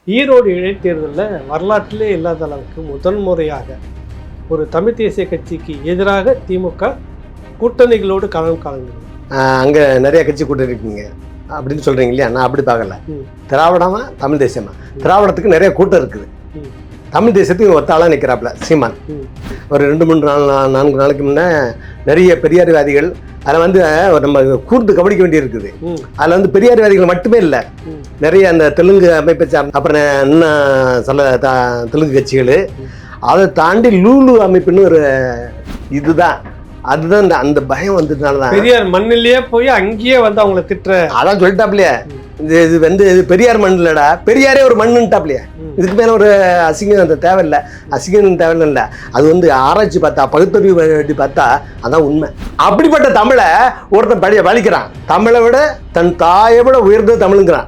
ஈரோடு இடைத்தேர்தலில் வரலாற்றிலே இல்லாத அளவுக்கு முதன் முறையாக ஒரு தமிழ் தேசிய கட்சிக்கு எதிராக திமுக கூட்டணிகளோடு களம் காணுகிறது. அங்கே நிறைய கட்சி கூட்டணி இருக்குங்க அப்படின்னு சொல்கிறீங்க இல்லையா? நான் அப்படி பார்க்கல. திராவிடமா தமிழ் தேசியமா? திராவிடத்துக்கு நிறைய கூட்டம் இருக்குது. தமிழ் தேசியத்துக்கு ஒத்த ஆளாக நிற்கிறாப்புல சீமான். ஒரு 2-3 நாளைக்கு முன்னே நிறைய பெரியார்வாதிகள் அதில் வந்து நம்ம கூர்ந்து கவனிக்க வேண்டி இருக்குது. அதில் வந்து பெரியார்வாதிகள் மட்டுமே இல்லை, நிறைய அந்த தெலுங்கு அமைப்பை சார்ந்த அப்புறம் இன்னும் சில தெலுங்கு கட்சிகள், அதை தாண்டி லூலு அமைப்புன்னு ஒரு அதுதான் அந்த பயம் வந்ததுனாலதான் பெரியார் மண்ணிலேயே போய் அங்கேயே வந்து அவங்களை திட்டுற அதான் சொல்லிட்டாப்லையே. இது வந்து இது பெரியார் மண் இல்லடா, பெரியாரே ஒரு மண்ணுன்ட்டாப்லையே. இதுக்கு மேலே ஒரு அசிங்கம் அந்த தேவையில்லை, அசிங்கம் தேவையில்லை. அது வந்து ஆராய்ச்சி பார்த்தா, பகுத்தறிவு பார்த்தா அதான் உண்மை. அப்படிப்பட்ட தமிழை ஒருத்தன் பழிக்கிறான். தமிழை விட தன் தாயை விட உயர்ந்தது தமிழுங்கிறான்.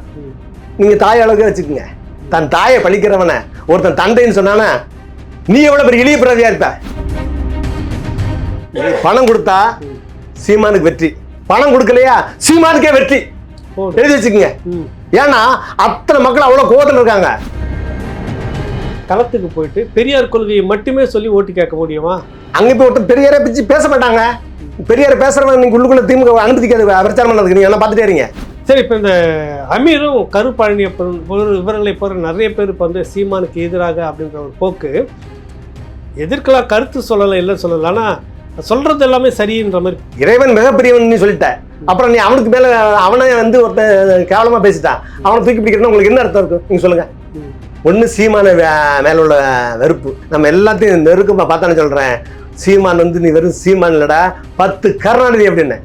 நீங்கள் தாய் அளவுக்கு வச்சுக்கோங்க. தன் தாயை பழிக்கிறவனை ஒருத்தன் தந்தைன்னு சொன்னானா நீ எவ்வளோ பெரிய இழிய பிரதியா இருப்ப? பணம் கொடுத்தா சீமானுக்கு வெற்றி, பணம் கொடுக்கலையா சீமானுக்கே வெற்றி. எழுதி வச்சுக்கோங்க. ஏன்னா அத்தனை மக்கள் அவ்வளோ கோவத்தில் இருக்காங்க. களத்துக்கு போயிட்டு பெரியார் கொள்கையை மட்டுமே சொல்லி ஓட்டு கேட்க முடியுமா? அங்கே போய் ஒருத்தர் பெரியாரை பிச்சு பேச மாட்டாங்க. பெரியாரை பேசுறவங்க நீங்க உள்ளுக்குள்ள திமுக அனுமதிக்காது பிரச்சாரம் பண்ணதுக்கு. நீங்க எல்லாம் பார்த்துட்டே இருங்க. சரி, இப்போ இந்த அமீரும் கருப்பழனியப்பன் இவர்களை போகிற நிறைய பேர் இப்போ வந்து சீமானுக்கு எதிராக அப்படின்ற ஒரு போக்கு எதிர்க்கலாம், கருத்து சொல்லலை, இல்லை சொல்லலை, ஆனால் சொல்றது எல்லாமே சரின்ற மாதிரி. இறைவன் மிகப்பெரியவன் நீ சொல்லிட்ட, அப்புறம் நீ அவனுக்கு மேல அவனை வந்து ஒருத்தன் கேவலமா பேசிட்டான், அவனை தூக்கி பிடிக்கிறதுனா உங்களுக்கு என்ன அர்த்தம் இருக்கும்? நீங்க சொல்லுங்க. ஒண்ணு சீமான மேல உள்ள வெறுப்பு. நம்ம எல்லாத்தையும் நெருக்கமா பார்த்தானே சொல்றேன். சீமான் வந்து நீ வெறும் சீமான் இல்லடா, 10 கருணாநிதி அப்படின்னு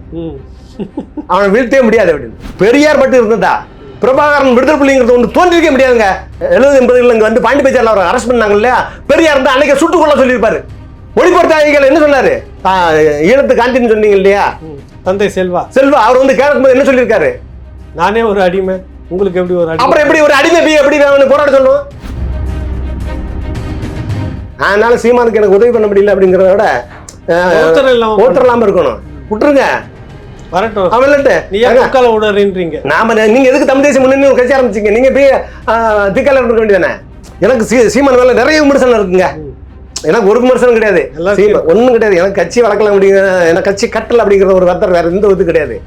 அவனை வீழ்த்தே முடியாது அப்படின்னு. பெரியார் மட்டும் இருந்ததா பிரபாகரன் விடுதலை புள்ளிங்கிறது ஒன்று தோன்றிருக்க முடியாதுங்க. 70-80 இங்க வந்து பாண்டி பேச்சாரில் அவர் அரெஸ்ட் பண்ணாங்க இல்லையா? பெரியார் இருந்தா அன்னைக்கு சுட்டுக்கொள்ள சொல்லியிருப்பாரு. ஒளிபரப்பாளர்கள் என்ன சொன்னாரு? ஈழத்து காந்தின்னு சொன்னீங்க இல்லையா? தந்தை செல்வா அவர் வந்து கேட்கும்போது என்ன சொல்லியிருக்காரு? நானே ஒரு அடிமை, உங்களுக்கு எப்படி ஒரு அடிமை? அப்புறம் எப்படி ஒரு அடிமை எப்படி போராட சொல்லுவோம்? அதனால சீமானுக்கு எனக்கு உதவி பண்ண முடியல அப்படிங்கிறத விட ஒருத்தர் இல்லாம இருக்கணும். விட்டுருங்க, வரட்டும். நீங்க எதுக்கு தமிழ் தேசிய முன்னணி ஒரு கட்சி ஆரம்பிச்சீங்க? நீங்க போய் திக்கால இருக்க வேண்டியதானே? எனக்கு சீமான் மேல நிறைய விமர்சனம் இருக்குங்க. எனக்கு ஒரு விமர்சனம் கிடையாது, ஒன்றும் கிடையாது. எனக்கு கட்சி வளர்க்கல அப்படிங்கிற, எனக்கு கட்சி கட்டல அப்படிங்கிற ஒரு வார்த்தை வேற எந்த இது கிடையாது.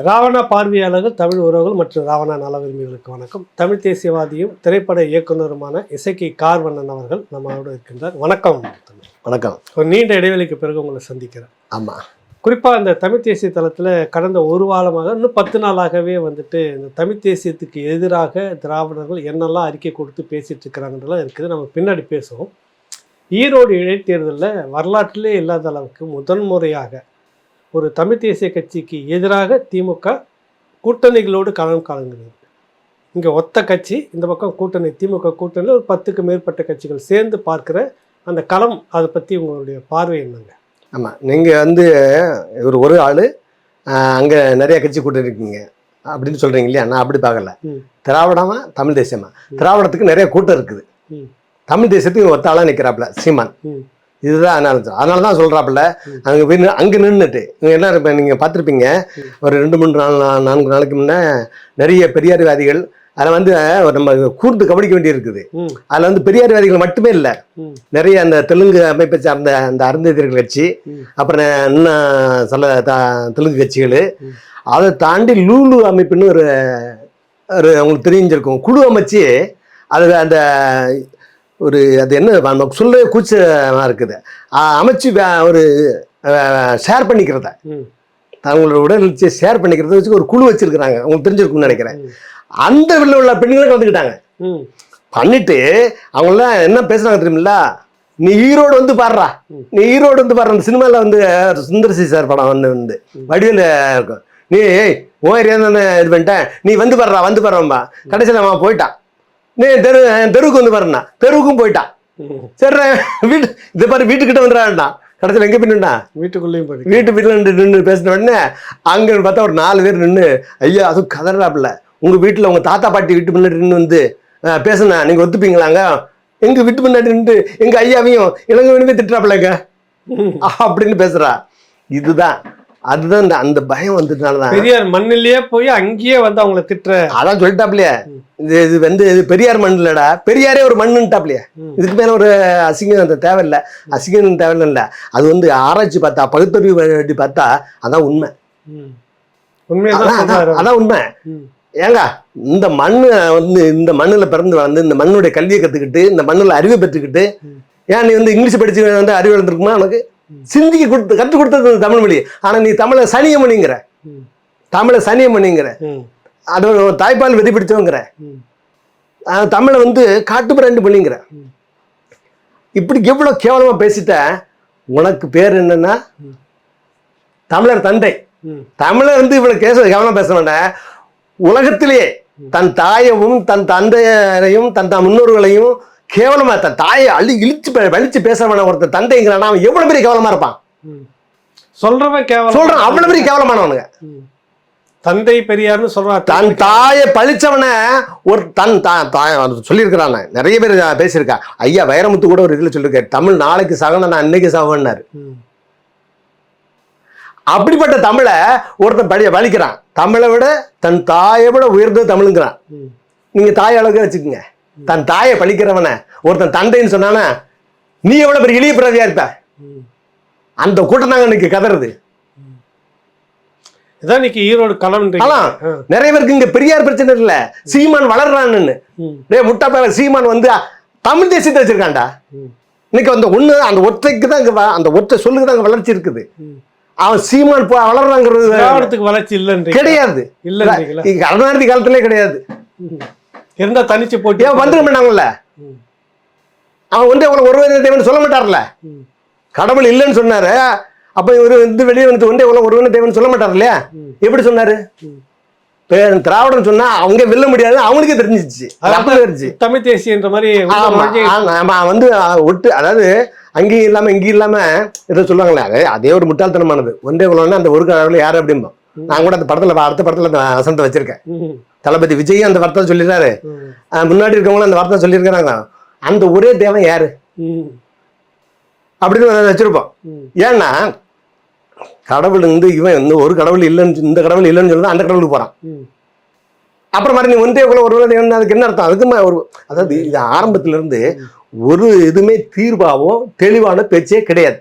ராவணா பார்வையாளர்கள், தமிழ் உறவுகள் மற்றும் ராவணா நல விரும்பிகளுக்கு வணக்கம். தமிழ் தேசியவாதியும் திரைப்பட இயக்குனருமான இசக்கி கார்வண்ணன் அவர்கள் நம்மளோட இருக்கின்றார். வணக்கம். வணக்கம். ஒரு நீண்ட இடைவெளிக்கு பிறகு உங்களை சந்திக்கிறேன். ஆமா, குறிப்பாக இந்த தமிழ் தேசிய தளத்தில் கடந்த ஒரு வாரமாக, இன்னும் 10 நாளாகவே வந்துட்டு இந்த தமிழ் தேசியத்துக்கு எதிராக திராவிடர்கள் என்னெல்லாம் அறிக்கை கொடுத்து பேசிட்டு இருக்கிறாங்கன்றலாம் இருக்குது. நம்ம பின்னாடி பேசுவோம். ஈரோடு இடைத்தேர்தலில் வரலாற்றிலே இல்லாத அளவுக்கு முதன் முறையாக ஒரு தமிழ் தேசிய கட்சிக்கு எதிராக திமுக கூட்டணிகளோடு களம் காணுகிறது. இங்கே ஒத்த கட்சி, இந்த பக்கம் கூட்டணி, திமுக கூட்டணியில் ஒரு 10க்கு மேற்பட்ட கட்சிகள் சேர்ந்து பார்க்குற அந்த களம், அதை பற்றி உங்களுடைய பார்வை என்னங்க? ஆமாம், நீங்கள் வந்து ஒரு ஆள் அங்கே நிறைய கட்சி கூட்டணி இருக்கீங்க அப்படின்னு சொல்கிறீங்க இல்லையா? நான் அப்படி பார்க்கல. திராவிடமா தமிழ் தேசியமா? திராவிடத்துக்கு நிறைய கூட்டம் இருக்குது. தமிழ் தேசியத்துக்கு ஒத்த ஆளாக நிற்கிறாப்புல சீமான். இதுதான் அதனால தான் சொல்கிறாப்புல. அங்கே நின்றுட்டு என்ன இப்போ நீங்கள் பார்த்துருப்பீங்க, ஒரு 2-3 நாளைக்கு முன்னே நிறைய பெரியார்வாதிகள் அதில் வந்து நம்ம கூர்ந்து கவனிக்க வேண்டி இருக்குது. அதில் வந்து பெரியார்வாதிகள் மட்டுமே இல்லை, நிறைய அந்த தெலுங்கு அமைப்பை சார்ந்த அந்த அருந்ததியர்கள் கட்சி, அப்புறம் இன்னும் சில தெலுங்கு கட்சிகள், அதை தாண்டி லூலு அமைப்புன்னு ஒரு அவங்களுக்கு தெரிஞ்சிருக்கும் குழு அமைச்சு அது அந்த ஒரு அது என்ன சொல்ல கூச்சமாக இருக்குது அமைச்சு ஒரு ஷேர் பண்ணிக்கிறத, அவங்களோட உடல்நிலையை ஷேர் பண்ணிக்கிறத வச்சு ஒரு குழு வச்சிருக்கிறாங்க. உங்களுக்கு தெரிஞ்சிருக்கும்னு நினைக்கிறேன். அந்த வீட்டில் உள்ள பெண்களும் கலந்துக்கிட்டாங்க. பண்ணிட்டு அவங்களாம் என்ன பேசுறாங்க தெரியுமில்ல? நீ ஈரோடு வந்து பாடுறா, நீ ஈரோடு வந்து பாடுற. அந்த சினிமாவில் வந்து சுந்தர்சி சார் படம் வந்து வடிவில் இருக்கும். நீ ஓ ஏரியா தானே இது பண்ணிட்டேன், நீ வந்து பாடுறா. கடைசியில் அவன் போயிட்டான். நீ தெருவுக்கு வந்து பாருண்ணா, தெருவுக்கும் போயிட்டான். சரி வீட்டு இதை பாரு வீட்டுக்கிட்ட வந்துடான்டான். கடைசியில் எங்கே போய் நின்னா வீட்டுக்குள்ளேயும் போய் வீட்டு வீட்டில் நின்று பேசின உடனே அங்கே பார்த்தா ஒரு 4 பேர் நின்று ஐயா அதுவும் கதறாப்புல உங்கள் வீட்டில் உங்கள் தாத்தா பாட்டி வீட்டு முன்னாடி நின்று வந்து பேசுனா நீங்கள் ஒத்துப்பீங்களாங்க எங்கள் வீட்டு முன்னாடி நின்று எங்கள் ஐயாவையும் இளங்கவனையுமே திட்டுறாப்புலங்க அப்படின்னு பேசுறா. இதுதான் அதுதான் அந்த பயம் வந்ததுனாலதான் பெரியார் மண்ணிலேயே போய் அங்கேயே வந்து அவங்கள திட்டுற. அதான் சொல்லிட்டாப்லையே இது வந்து இது பெரியார் மண் இல்லடா, பெரியாரே ஒரு மண்ணுட்டாப்லையே. இதுக்கு மேல ஒரு அசிங்கம் அந்த தேவையில்லை, அசிங்கம் தேவையில்லை. அது வந்து ஆராய்ச்சி பார்த்தா பகுத்தறிவு பார்த்தா அதான் உண்மை. அதான் உண்மை. ஏங்க இந்த மண்ணு வந்து இந்த மண்ணுல பிறந்து வந்து இந்த மண்ணுடைய கல்வியை கத்துக்கிட்டு இந்த மண்ணுல அறிவை பெற்றுக்கிட்டு ஏன் நீ வந்து இங்கிலீஷ் படிச்சு வந்து அறிவு வளர்ந்துருக்குமா? உனக்கு சிந்திக்கு கொடுத்து கற்றுக் கொடுத்தது தமிழ் மொழி. ஆனா நீ தமிழை சனியம் பண்ணிங்கிற, தமிழை சனியம் பண்ணிங்கிற, அது தாய்ப்பால் விதி பிடிச்சவங்கிற, தமிழை வந்து காட்டு பிராண்டு பண்ணிங்கிற. இப்படி எவ்வளவு கேவலமா பேசிட்ட. உனக்கு பேர் என்னன்னா தமிழர் தந்தை. தமிழர் வந்து இவ்வளவு கேவலமா பேச வேண்டாம். உலகத்திலேயே தன் தாயவும் தன் தந்தையரையும் தன் முன்னோர்களையும் கேவலமா தன் தாயை இழிச்சு வலிச்சு பேச வேணாம் ஒருத்தர் தந்தைங்கிறான். அவன் எவ்வளவு பெரிய கேவலமா இருப்பான். சொல்றவன் கேவலம் சொல்றான், அவ்வளவு பெரிய கேவலமானவனுங்க. தந்தை பெரியார்னு சொல்றான். தன் தாயை பழிச்சவன ஒரு தன் சொல்லியிருக்கிறான். நிறைய பேர் பேசியிருக்கா. ஐயா வைரமுத்து கூட ஒரு இதுல சொல்லியிருக்காரு, தமிழ் நாளைக்கு சாகணும் நான் இன்னைக்கு சாகன்னாரு. அப்படிப்பட்ட தமிழை ஒருத்தன் வலிக்கிறான். தமிழை விட தன் தாயை விட உயர்ந்தது தமிழுங்கிறான். நீங்க தாய் அளவுக்கு வச்சுக்கோங்க. தன் தாயை பழிக்கிறவன ஒருத்தன் தந்தைன்னு சொன்னானா நீ எவ்வளவு பெரிய எளிய பிறவியா இருப்ப. அந்த கூட்டம் தாங்க இன்னைக்கு கதறது. இதான் இன்னைக்கு ஈரோடு களம். நிறைய பேருக்கு இங்க பெரியார் பிரச்சனை இல்ல, சீமான் வளர்றான்னு. முட்டா பேர சீமான் வந்து தமிழ் தேசியத்தை வச்சிருக்கான்டா. இன்னைக்கு அந்த ஒண்ணு அந்த ஒற்றைக்கு தான் அந்த ஒற்றை சொல்லுக்கு தான் வளர்ச்சி இருக்குது. அவன் சீமான் வளர்றாங்கிறது வளர்ச்சி இல்ல கிடையாது. கருணாநிதி காலத்திலே கிடையாது. இருந்தா தனிச்சு போட்டு வந்துட மாட்டாங்கல்ல. அவன் வந்து ஒருவனே தேவன் சொல்ல மாட்டார்ல. கடவுள் இல்லைன்னு சொன்னாரு. அப்ப இவரு வந்து வெளியே வந்து ஒன்றே ஒருவனே தேவன் சொல்ல மாட்டார் இல்லையா? எப்படி சொன்னாரு? திராவிடம் சொன்னா அவங்க வெல்ல முடியாது, அவங்களுக்கே தெரிஞ்சிச்சு. தமிழ் தேசியன்ற மாதிரி வந்து ஒட்டு, அதாவது அங்கேயும் இல்லாம இங்கேயும் இல்லாம இதை சொல்லுவாங்களே, அதே ஒரு முட்டாள்தனமானது. ஒன்றே குலம்னா அந்த ஒரு கடவுள் யாரு அப்படிம்பா. நான் கூட அந்த படத்துல அடுத்த படத்துல அந்த வசனத்தை வச்சிருக்கேன். தளபதி விஜய் அந்த வார்த்தை சொல்லிடுறாரு, முன்னாடி இருக்கவங்களும் அந்த வார்த்தை சொல்லியிருக்கிறாங்க. அந்த ஒரே தேவன் யாரு அப்படின்னு வச்சிருப்போம். ஏன்னா கடவுள் வந்து இவன் இந்த ஒரு கடவுள் இல்லைன்னு, இந்த கடவுள் இல்லைன்னு சொல்லுதான் அந்த கடவுளுக்கு போறான். அப்புறம் மாதிரி நீ ஒன்றே குலம் ஒரு தேவன், அதுக்கு என்ன அர்த்தம்? அதுக்கு ஒரு அதாவது இது ஆரம்பத்துல இருந்து ஒரு இதுவுமே தீர்வாவோ தெளிவான பேச்சே கிடையாது.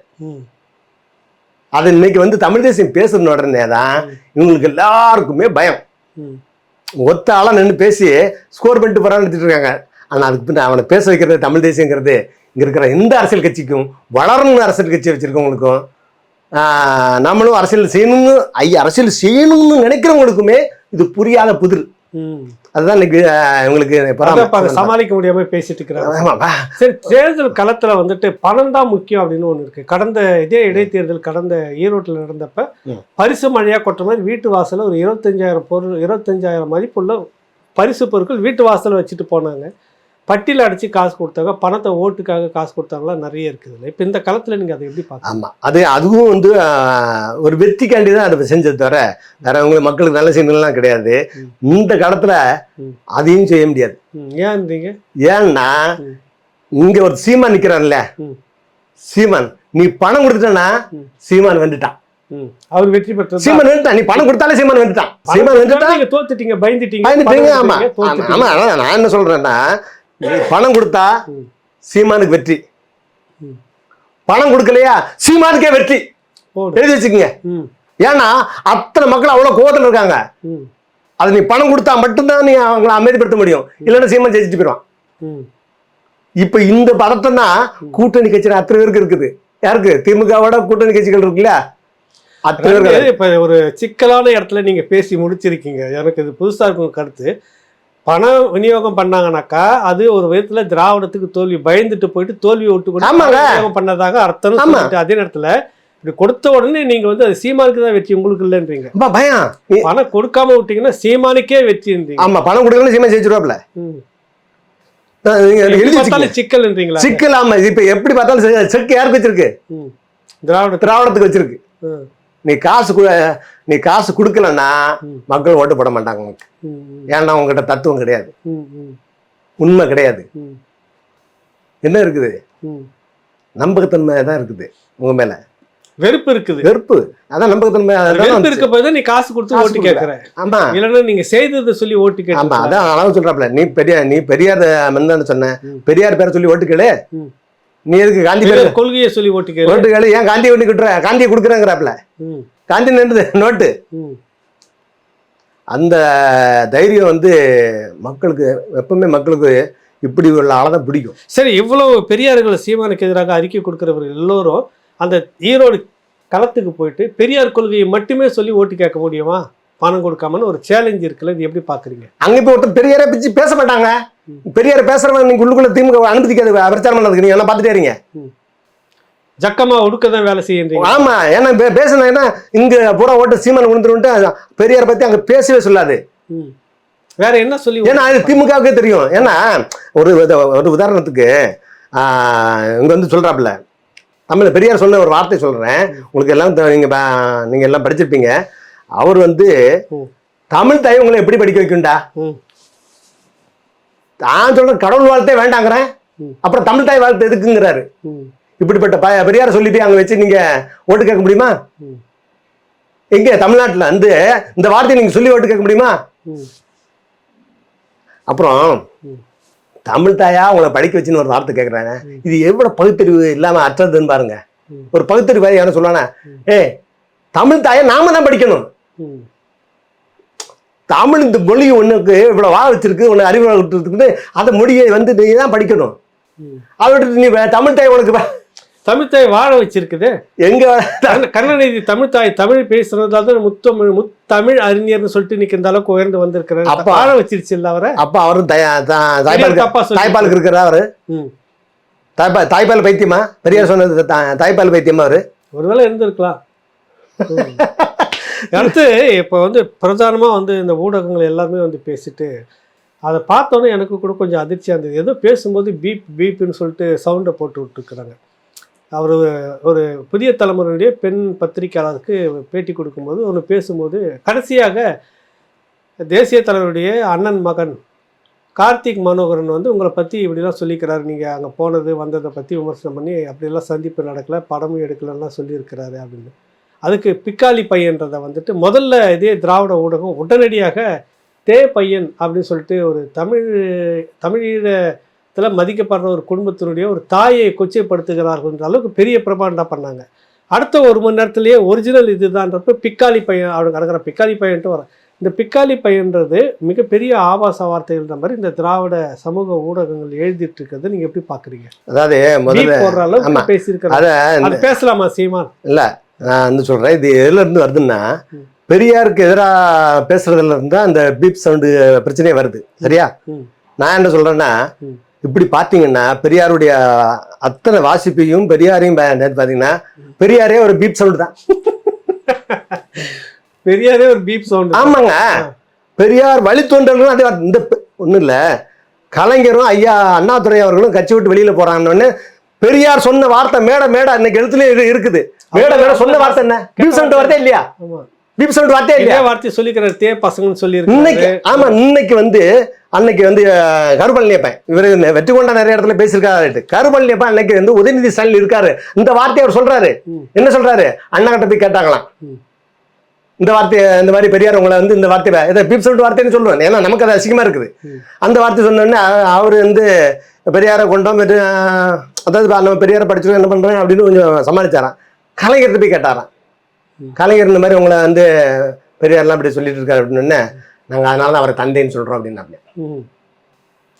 அது இன்னைக்கு வந்து தமிழ் தேசியம் பேசுற உடனே தான் இவங்களுக்கு எல்லாருக்குமே பயம். ஒத்த ஆளா நின்று பேசி ஸ்கோர் பண்ணிட்டு போறான்னு இருக்காங்க. ஆனா அதுக்கு பின்ன அவனை பேச வைக்கிறது தமிழ் தேசியங்கிறது இங்க இருக்கிற எந்த அரசியல் கட்சிக்கும், வளரணும்னு அரசியல் கட்சி வச்சிருக்கவங்களுக்கும், நம்மளும் அரசியல் செய்யணும்னு அரசியல் செய்யணும்னு நினைக்கிறவங்களுக்குமே இது புரியாத புதிர். அதுதான் இன்னைக்கு இவங்களுக்கு சமாளிக்க முடியாம பேசிட்டு இருக்கிறாங்க. சரி, தேர்தல் களத்துல வந்துட்டு பணம் தான் முக்கியம் அப்படின்னு ஒண்ணு இருக்கு. கடந்த இதே இடைத்தேர்தல் கடந்த ஈரோட்டில் நடந்தப்ப பரிசு மழையா கொட்ட மாதிரி வீட்டு வாசல ஒரு 25,000 மதிப்புள்ள பரிசு பொருட்கள் வீட்டு வாசல வச்சுட்டு போனாங்க. பட்டியல அடிச்சு காசு கொடுத்தாங்க, பணத்தை ஓட்டுக்காக காசு கொடுத்தாங்கலாம் நிறைய இருக்குது. இப்ப இந்த காலத்துல நீங்க அதை எப்படி பாக்க? ஆமா, அதுவும் வந்து ஒரு வெற்றிக்காண்டி தான் அதை செஞ்சது தவிர வேற உங்களுக்கு மக்களுக்கு நல்ல செய்யணும்லாம் கிடையாது. இந்த காலத்துல அதையும் செய்ய முடியாது. ஏன்னா இங்க ஒரு சீமான் நிக்கிறான்ல, சீமான் நீ பணம் கொடுத்துட்டா சீமான் வந்துட்டான். அவர் வெற்றி பெற்ற சீமான் வந்துட்டான். நீ பணம் கொடுத்தாலே சீமான் வந்துட்டான். சீமான் வந்துட்டான். நீங்க தோத்துட்டீங்க, பயந்துட்டீங்க. ஆமா ஆமா, நான் என்ன சொல்றேன்னா பணம் கொடுத்தா சீமானுக்கு வெற்றி, பணம் கொடுக்கலையா சீமானுக்கே வெற்றி. எழுதி வச்சுக்கோங்க. ஏன்னா அத்தனை மக்கள் அவ்வளவு கோவத்துல இருக்காங்க. அது நீ பணம் கொடுத்தா மட்டும்தான் நீ அவங்களை அமைதிப்படுத்த முடியும், இல்லைன்னா சீமான் ஜெயிச்சுட்டு போயிடுவான். இப்ப இந்த படத்தை தான் கூட்டணி கட்சியில அத்தனை பேருக்கு இருக்குது. யாருக்கு? திமுகவோட கூட்டணி கட்சிகள் இருக்குல்ல, அத்தனை பேருக்கு. இப்ப ஒரு சிக்கலான இடத்துல நீங்க பேசி முடிச்சிருக்கீங்க. எனக்கு இது புதுசா இருக்கும் கருத்து. பணம் விநியோகம் பண்ணாங்கன்னாக்கா அது ஒரு விதத்துல திராவிடத்துக்கு தோல்வி, பயந்துட்டு போயிட்டு தோல்வி விட்டு விநியோகம் பண்ணதாக அர்த்தம். அதே நேரத்துல இப்படி கொடுத்த உடனே நீங்க வந்து அது சீமானுக்கு தான் வெற்றி, உங்களுக்கு இல்லைன்றீங்க. பயம். பணம் கொடுக்காம விட்டீங்கன்னா சீமானுக்கே வெற்றின்றீங்க. ஆமா, பணம் கொடுக்கணும் சீமான் ஜெயிச்சிருவாப்ல. சிக்கல்ன்றீங்களா? சிக்கல். ஆமா, இப்ப எப்படி பார்த்தாலும் செக் யாருக்கு வச்சிருக்கு? திராவிடத்துக்கு வச்சிருக்கு. நீ காசு கொடுக்கலன்னா மக்கள் ஓட்டு போட மாட்டாங்க உனக்கு. ஏன்னா உங்ககிட்ட தத்துவம் கிடையாது, உண்மை கிடையாது. என்ன இருக்குது? நம்பகத்தன்மை தான் இருக்குது உங்க மேல. வெறுப்பு இருக்குது. வெறுப்பு அதான் நம்பகத்தன்மை. இருக்க போது நீ காசு கொடுத்து ஓட்டு கேட்கற. ஆமா, இல்லன்னா நீங்க செய்ததை சொல்லி ஓட்டு கேட்க. ஆமா, அதான் அளவு சொல்றாப்ல. நீ பெரியார் மந்தான்னு சொன்ன, பெரியார் பேரை சொல்லி ஓட்டு கேளு. நீ எதுக்கு காந்தி பேர் கொள்கையை சொல்லி ஓட்டு கேளு. ஓட்டு கேளு. ஏன் காந்தியை ஒண்ணு கிட்டுற? காந்தியை கொடுக்குறேங்கிறாப்ல. காந்தி நின்றுது நோட்டு. அந்த தைரியம் வந்து மக்களுக்கு எப்பவுமே மக்களுக்கு இப்படி உள்ள ஆளதான் பிடிக்கும். சரி, இவ்வளவு பெரியார்கள் சீமானுக்கு எதிராக அறிக்கை கொடுக்கிறவர்கள் எல்லோரும் அந்த ஈரோடு களத்துக்கு போயிட்டு பெரியார் கொள்கையை மட்டுமே சொல்லி ஓட்டு கேட்க முடியுமா? பணம் கொடுக்காமன்னு ஒரு சேலஞ்ச் இருக்குல்ல, இது எப்படி பாக்குறீங்க? அங்க போய் ஒருத்தர் பெரியாரை பற்றி பேச மாட்டாங்க. பெரியார் பேசுறவங்க நீங்க உள்ளுக்குள்ள திமுக அனுமதிக்காது பிரச்சாரம் பண்ணதுக்கு. நீங்க எல்லாம் பார்த்துட்டே இருங்க. ஜக்கமா ஒடுக்கதான் வேலை செய்யறீங்க. ஆமா, ஏன்னா பேசினா இங்க பூரா ஓட்டு சீமான் விழுந்துருன்ட்டு பெரியாரை பத்தி அங்க பேசவே சொல்லாது. வேற என்ன சொல்லி? ஏன்னா அது திமுகவுக்கே தெரியும். ஏன்னா ஒரு உதாரணத்துக்கு இங்க வந்து சொல்றாப்புல, தமிழ் பெரியார் சொன்ன ஒரு வார்த்தை சொல்றேன் உங்களுக்கு எல்லாம், நீங்க எல்லாம் படிச்சிருப்பீங்க. அவர் வந்து தமிழ் தாய் உங்களை எப்படி படிக்க வைக்கும்டா? நான் சொல்ற கடவுள் வாழ்த்தே வேண்டாங்கிறேன், அப்புறம் தமிழ் தாய் வாழ்த்து எதுக்குங்கிறாரு. இப்படிப்பட்ட பெரியார சொல்லி போய் அங்க வச்சு நீங்க ஓட்டு கேட்க முடியுமா? எங்க தமிழ்நாட்டுல வந்து இந்த வார்த்தையை நீங்க சொல்லி ஓட்டு கேட்க முடியுமா? அப்புறம் தமிழ் தாயா உங்களை படிக்க வச்சுன்னு ஒரு வார்த்தை கேட்கறாங்க. இது எவ்வளவு பகுத்தறிவு இல்லாம அற்றதுன்னு பாருங்க. ஒரு பகுத்தறிவு யாரும் சொல்லுவானா, தமிழ் தாயை நாம தான் படிக்கணும். தமிழ் இந்த மொழி ஒண்ணுக்கு இவ்வளவு வா வச்சிருக்கு, உன்னை அறிவு வளர்த்துருக்கு, அந்த மொழியை வந்து நீ தான் படிக்கணும். அதை விட்டு நீ தமிழ் தாய் உனக்கு தமிழ் தாய் வாழ வச்சிருக்குது. எங்க கருணாநிதி தமிழ் தாய் தமிழ் பேசுறதால முத்தமிழ் அறிஞர்னு சொல்லிட்டு இன்னைக்கு இந்த அளவுக்கு உயர்ந்து வந்திருக்கிறாரு. அப்ப வாழ வச்சிருச்சு இல்ல அவரை. அப்ப அவரும் தாய்ப்பாலுக்கு இருக்கிறா அவரு. தாய்ப்பால் பைத்தியமா? பெரியார் சொன்னது தாய்ப்பால் பைத்தியமா அவரு? ஒருவேளை இருந்திருக்கலாம். அடுத்து இப்போ வந்து பிரதானமா வந்து இந்த ஊடகங்கள் எல்லாருமே வந்து பேசிட்டு அதை பார்த்தோன்னே எனக்கு கூட கொஞ்சம் அதிர்ச்சியாக இருந்தது. ஏதோ பேசும்போது பீப்புன்னு சொல்லிட்டு சவுண்டை போட்டு விட்டுருக்குறாங்க. அவர் ஒரு புதிய தலைமுறையுடைய பெண் பத்திரிகையாளருக்கு பேட்டி கொடுக்கும்போது ஒன்று பேசும்போது கடைசியாக தேசிய தலைவருடைய அண்ணன் மகன் கார்த்திக் மனோகரன் வந்து உங்களை பற்றி இப்படிலாம் சொல்லிக்கிறாரு, நீங்கள் அங்கே போனது வந்ததை பற்றி விமர்சனம் பண்ணி அப்படியெல்லாம் சந்திப்பு நடக்கலை, படமும் எடுக்கலன்னா சொல்லியிருக்கிறாரு அப்படின்னு. அதுக்கு பிக்காளி பையன்றதை வந்துட்டு முதல்ல இதே திராவிட ஊடகம் உடனடியாக பையன் அப்படின்னு சொல்லிட்டு ஒரு தமிழீழத்தில் மதிக்கப்படுற ஒரு குடும்பத்தினுடைய ஒரு தாயை கொச்சைப்படுத்துகிறார்கள்ன்ற அளவுக்கு பெரிய பிரபாண்டா பண்ணாங்க. அடுத்த ஒரு மணி நேரத்திலேயே ஒரிஜினல் இதுதான்றப்ப பிக்காளி பையன் அவனுக்கு அடங்குற பிக்காளி பையன்ட்டு வர. இந்த பிக்காளி பையன்றது மிகப்பெரிய ஆபாச வார்த்தைகள்ன்ற மாதிரி இந்த திராவிட சமூக ஊடகங்கள் எழுதிட்டு இருக்கிறது நீங்க எப்படி பாக்குறீங்க? அதாவது போடுற அளவுக்கு பேசியிருக்காங்க. பேசலாமா சீமான்? இல்ல, நான் வந்து சொல்றேன், இது எதுல இருந்து வருதுன்னா பெரியாருக்கு எதிராக பேசுறதுல இருந்தா அந்த பீப் சவுண்டு பிரச்சனையே வருது. சரியா? நான் என்ன சொல்றேன்னா, இப்படி பாத்தீங்கன்னா பெரியாருடைய அத்தனை வாசிப்பையும் பெரியாரையும் பாத்தீங்கன்னா பெரியாரே ஒரு பீப் சவுண்டு தான். பெரியாரே ஒரு பீப் சவுண்ட். ஆமாங்க, பெரியார் வழித்தோன்றல்களும் அதே இந்த ஒன்றும் இல்லை. கலைஞரும் ஐயா அண்ணாதுரை அவர்களும் கட்சி விட்டு வெளியில போறாங்கன்னு பெரியார் சொன்ன வார்த்தை மேட அன்னைக்கு எழுத்துல இருக்குது. மேட சொன்ன வார்த்தை என்ன? பீப் சவுண்ட் வார்த்தை இல்லையா? பீப் சவுண்ட் வார்த்தை இல்லையா? வார்த்தை சொல்லிக்கிறார் தே பசங்கன்னு சொல்லி இன்னைக்கு. ஆமா, இன்னைக்கு வந்து அன்னைக்கு வந்து கருப்பழனியப்பன் இவரு வெற்றி கொண்ட நிறைய இடத்துல பேசியிருக்காரு. கருப்பழனியப்பன் அன்னைக்கு வந்து உதயநிதி ஸ்டாலின் இருக்காரு. இந்த வார்த்தையை அவர் சொல்றாரு. என்ன சொல்றாரு? அண்ணா கிட்ட போய் கேட்டாங்களாம், இந்த வார்த்தையை இந்த மாதிரி பெரியார் உங்களை வந்து இந்த வார்த்தையை இதை பீப் சவுண்ட் வார்த்தைன்னு சொல்லுவேன். ஏன்னா நமக்கு அது அசிங்கமா இருக்குது. அந்த வார்த்தை சொன்னோடனே அவர் வந்து பெரியாரை கொண்டோம், அதாவது நம்ம பெரியாரை படிச்சோம் என்ன பண்றேன் அப்படின்னு கொஞ்சம் சமாளிச்சாராம். கலைஞர்கிட்ட போய் கேட்டாராம், கலைஞர் இந்த மாதிரி உங்களை வந்து பெரியார்லாம் அப்படி சொல்லிட்டு இருக்காரு அப்படின்னு. நாங்கள் அதனால அவரை தந்தைன்னு சொல்றோம் அப்படின்னு.